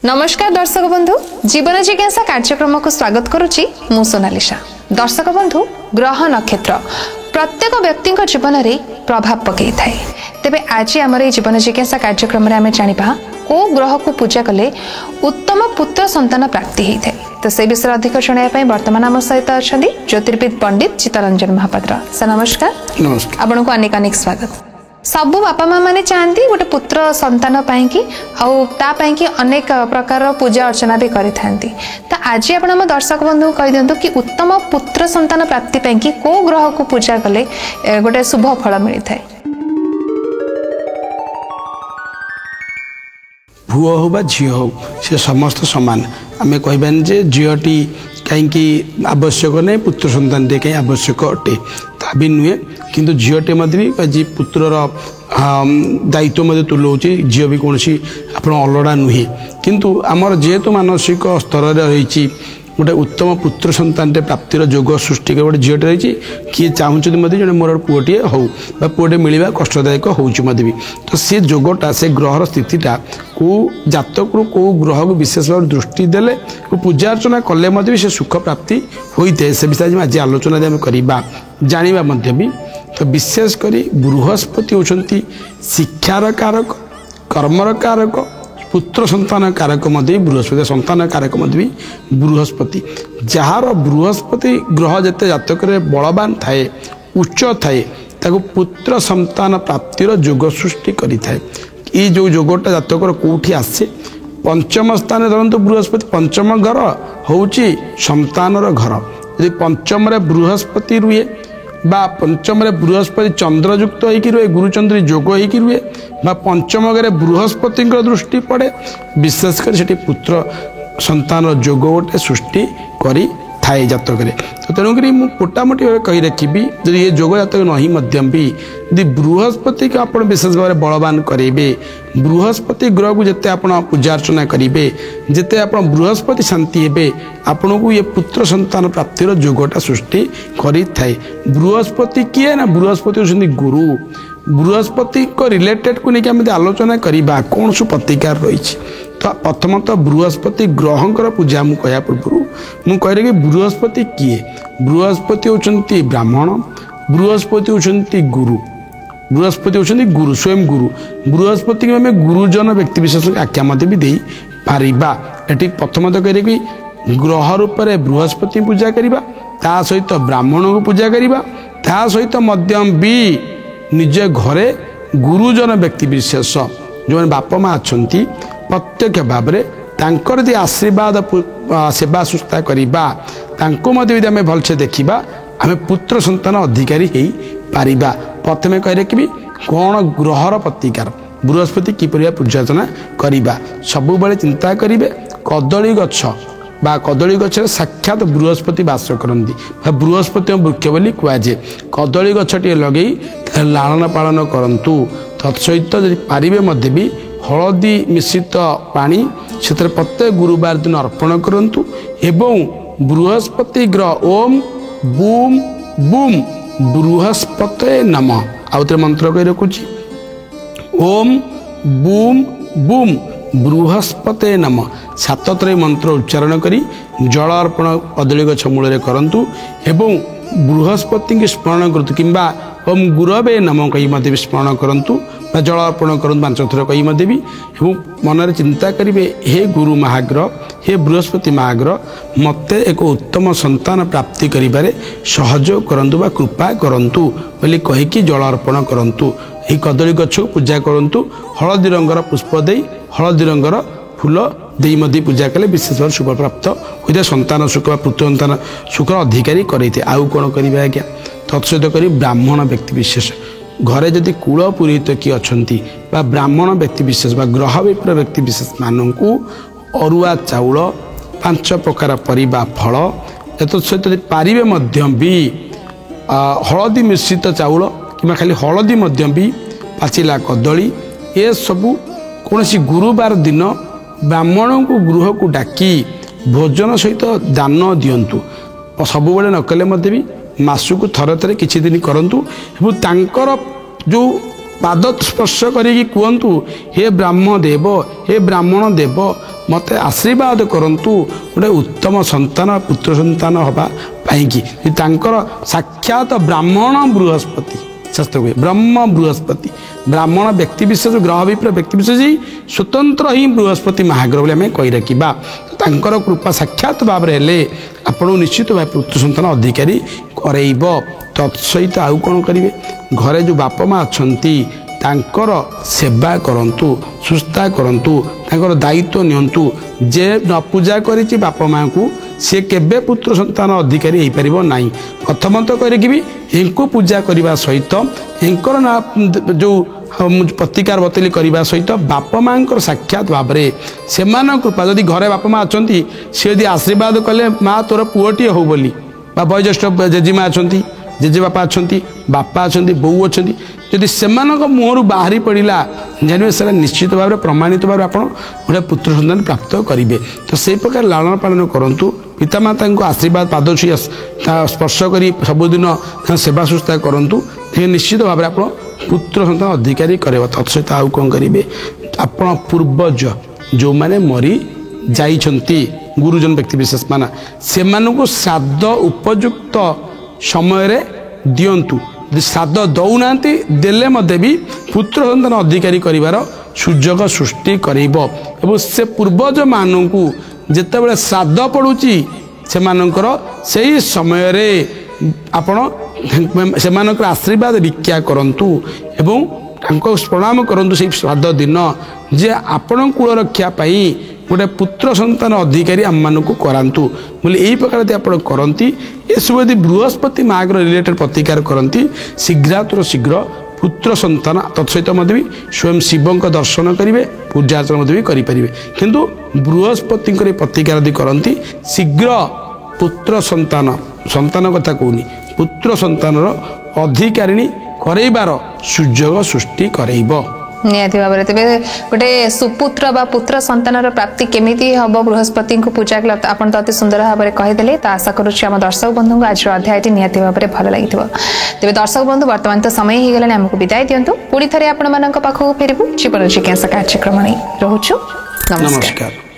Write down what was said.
नमस्कार दर्शक बंधु जीवन जिज्ञासा कार्यक्रम को स्वागत करुच्ची मु सोनालिशा। दर्शक बंधु ग्रह नक्षत्र प्रत्येक व्यक्ति जीवन में प्रभाव पकई थाए। तेबे आज आमर जीवन जिज्ञासा कार्यक्रम में आम जाना को ग्रह को पूजा कले उत्तम पुत्र संतान प्राप्ति होता है। तो से विषय अधिक शुणाई वर्तमान आम सहित अच्छा ज्योतिर्विद पंडित चित्तरंजन महापात्र। सर नमस्कार। नमस्कार। आपन को अनेक अनेक स्वागत। सबु बापा माँ मैंने चाहती गोटे पुत्र संतान पाई अनेक प्रकार पूजा अर्चना भी करि थांती। तो आज आप दर्शक बंधु कहि दियंतु कि उत्तम पुत्र संतान प्राप्ति पाई को ग्रह को पूजा कले गोटे शुभ फल मिलता है। पुओ हो बा झील हो से समस्त सामान आम कहबानी जे झीलटी कहीं आवश्यक नहीं पुत्र संतान कहीं आवश्यक अटे ता भी नुहे किंतु झीलटे भी पुत्रर दायित्व तुलाऊँचे झील भी कौन आप अलड़ा नुहे किंतु आमर जेहेतु मानसिक स्तर रही गोटे उत्तम पुत्र संतान प्राप्तिर जोग सृष्टि कर गोटे झीलटे रही किए चाहते जो मोर पुओटे हो पुओटे मिलवा कष्टदायक होगी तो सी जोगटा से ग्रहर स्थितिटा को जातक को ग्रह को विशेष भाव दृष्टि देले पूजा अर्चना कले से सुख प्राप्ति होता है। से विषय आज आलोचना करवा जाना भी तो विशेषकर बृहस्पति होती शिक्षार कारक कर्मर कारक पुत्र संतान कारक बृहस्पति संतान कारक बृहस्पति जार बृहस्पति ग्रह जिते जातक बलवान थाए उच्च थाए ताको पुत्र संतान प्राप्तिर जोग सृष्टि करिथाए। ये जो जोगटा जातक कौटी आसे पंचम स्थान धरतु बृहस्पति पंचम घर होची संतानर घर यदि पंचम बृहस्पति रुए बा पंचम बृहस्पति चंद्रयुक्त होकर रुए गुरुचंद्री जोग होकर रुए बा पंचम घरे बृहस्पति दृष्टि पड़े विशेषकर से पुत्र संतान जोग गोटे सृष्टि करी थाए जातक तो तेणुक मोटामोटी भाव कही रखी जब ये जोग जातक नहीं भी यदि बृहस्पति को आप विशेष भाव बलवान करेंगे बृहस्पति ग्रह को जिते आप पूजा अर्चना करेंगे जिते आप बृहस्पति शांति हे आपन को ये पुत्र संतान प्राप्तिर जोगटा सृष्टि करी थाए। बृहस्पति किए ना बृहस्पति होती गुरु बृहस्पति को रिलेटेड को लेकिन आलोचना करवा कौन सब प्रतिकार रही तो प्रथमतः बृहस्पति ग्रहंकर पूजा मुझे कह पूर्व मुझे कह कि बृहस्पति किए बृहस्पति होती ब्राह्मण बृहस्पति होती गुरु बृहस्पति होती गुरु स्वयं गुरु बृहस्पति को आम गुरुजन व्यक्ति विशेष आख्या भी दे पारिबा। एटी प्रथमतः कह कि ग्रह रूप में बृहस्पति पूजा करवा ता सहित ब्राह्मण को पूजा करवा ता सहित मध्यम भी निज घरे गुरुजन व्यक्ति विशेष जो बापा माँ अच्छा प्रत्यक्ष भाव में आशीर्वाद सेवा सुस्था करवा आम भलसे देखा आम पुत्र संतान अधिकारी हो पारिबा। प्रथम कह रखी कौन ग्रहर प्रतिकार बृहस्पति किपर पूजार्चना करवा सब बेले चिंता करेंगे कदली गछ बा कदली गछरे साक्षात बृहस्पति वास करती बृहस्पति वृक्ष बोली कहुए कदली गछटे लगे लालन पालन करंतु तत्सहित यदि पारे भी हलदी मिश्रित पानी से प्रत्येक गुरुवार दिन अर्पण करंतु एवं बृहस्पति ग्रह ओम बूम बूम बृहस्पते नमः आउे मंत्र कही रखुची ओम बूम बूम बृहस्पते नमः 7 थर मंत्र उच्चारण करी जल अर्पण कदली गछ मूल करंतु एवं बृहस्पति की स्मरण करतु किंबा ओम गुरवे नमः कही स्मरण करंतु जल अर्पण करंतु 5 थर कही भी मन चिंता करेंगे हे गुरु महाग्रह हे बृहस्पति महाग्रह मते एक उत्तम संतान प्राप्ति करिबारे सहयोग करंतु बा कृपा करंतु बोली कहीकि जल अर्पण करंतु। यही कदली गछ को पूजा करंतु हलदी रंगर पुष्प दे हलदी रंगर फूल दे पूजा कले विशेष भाव शुभ प्राप्त होता है। संतान सुख पुत्र संतान सुख अधिकारी करते आउ कौन करेंगे आज्ञा तत्सहित कर ब्राह्मण व्यक्ति विशेष घरे जदि कूल पुरोहित किए अच्छा ब्राह्मण व्यक्ति विशेष ग्रह विप्र व्यक्ति विशेष मानू अरुआ चाउल 5 प्रकार परिबा फल तत्सहित पारे भी हलदी मिश्रित चाउल कि खाली हलदी भी पाचिला कदली ये सबू कौन गुरुवार दिन ब्राह्मण को गृह को डाकी भोजन सहित दान दिंतु सब बेले नकले भी मासक थरे थरे किछि दिन करंतु जो पाद स्पर्श करी कहतु हे ब्राह्मण देव मते आशीर्वाद करंतु गोटे उत्तम संतान पुत्र संतान हवा पाइकी साक्षात ब्राह्मण बृहस्पति शास्त्र हुए ब्रह्म बृहस्पति ब्राह्मण व्यक्ति विशेष ग्रह विप्र व्यक्ति विशेष ही स्वतंत्र ही बृहस्पति महाग्रह बोली आम कही रखा कृपा साक्षात भाव आपण निश्चित भाव पुत्र संतान अधिकारी करेब तत्सहित आउ कौन करेंगे घरे जो बाप माँ अच्छा तांकर सेवा करंतु सुस्था करंतु तांकर दायित्व नियंतु जे न पूजा करिछि बाप माँ को सी केबे पुत्र संतान अधिकारी हो पार ना प्रथमत करके भी इनको पूजा करने सहित इनकर ना जो प्रतिकार बतली करने सहित बाप माँ साक्षात भाव से कृपा जदि घरे बाप माँ अच्छा सी यदि आशीर्वाद कले माँ तोर पुओटी हो बोली वयोज्येष्ठ जेजेमा अच्छा जेजे बापा अच्छा बापा अच्छा बोऊ अच्छा जदि से मुहर बाहरी पड़ा जानवे सर निश्चित भाव प्रमाणित भाव आप गोटे पुत्र संतान प्राप्त करेंगे तो से प्रकार लालन पालन करूँ पितामाता को आशीर्वाद पाद छुई स्पर्श कर सबुदिन सेवा सुस्था करूँ निश्चित भाव आप पुत्र संतान अधिकारी करे तत्सहित आउ कौन करेंगे आप पूर्वज जो मैंने मरी जाइछंती गुरुजन व्यक्ति विशेष मान से श्राद्ध उपयुक्त समय दिंतु श्राद्ध दौना देले भी पुत्र संतान अधिकारी कर सुजोग सृष्टि करेब एवं से पूर्वज मानक जितेबाला श्राद्ध पड़ुची से समय आपण से आशीर्वाद भिक्षा करंतु एवं प्रणाम करंतु से श्राद्ध दिन जे आपण कूल रक्षा पाई गोटे पुत्र संतान अधिकारी आम मानक करातु बोले यही प्रकार आप करती ये सब यदि बृहस्पति महाग्रह रिलेटेड प्रतिकार करती शीघ्रातुर शीघ्र पुत्र संतान तत्सहित भी स्वयं शिवों दर्शन करेंगे पूजा अर्चना भी करेंगे किंतु बृहस्पति प्रतिकार यदि करती शीघ्र पुत्र संतान संतान कथा कहूनी पुत्र संतान अधिकारिणी कराइबार सुजोग सृष्टि करेब निहाती भाव में तेरे गोटे सुपुत्र बा पुत्र संतान प्राप्ति केमिति हम बृहस्पति को पूजा कला आप अति सुंदर भाव में कहीदे तो आशा करुच्छे आम दर्शक बंधु को आज अध्याय निहाती भाव में भल लगी तेज दर्शक बंधु बर्तमान तो समय हो गलानी आमको विदाय दिंतु पुणी थे आपण पाखक फेरबू जीवन जिज्ञासा कार्यक्रम नहीं रोचु नमस्कार।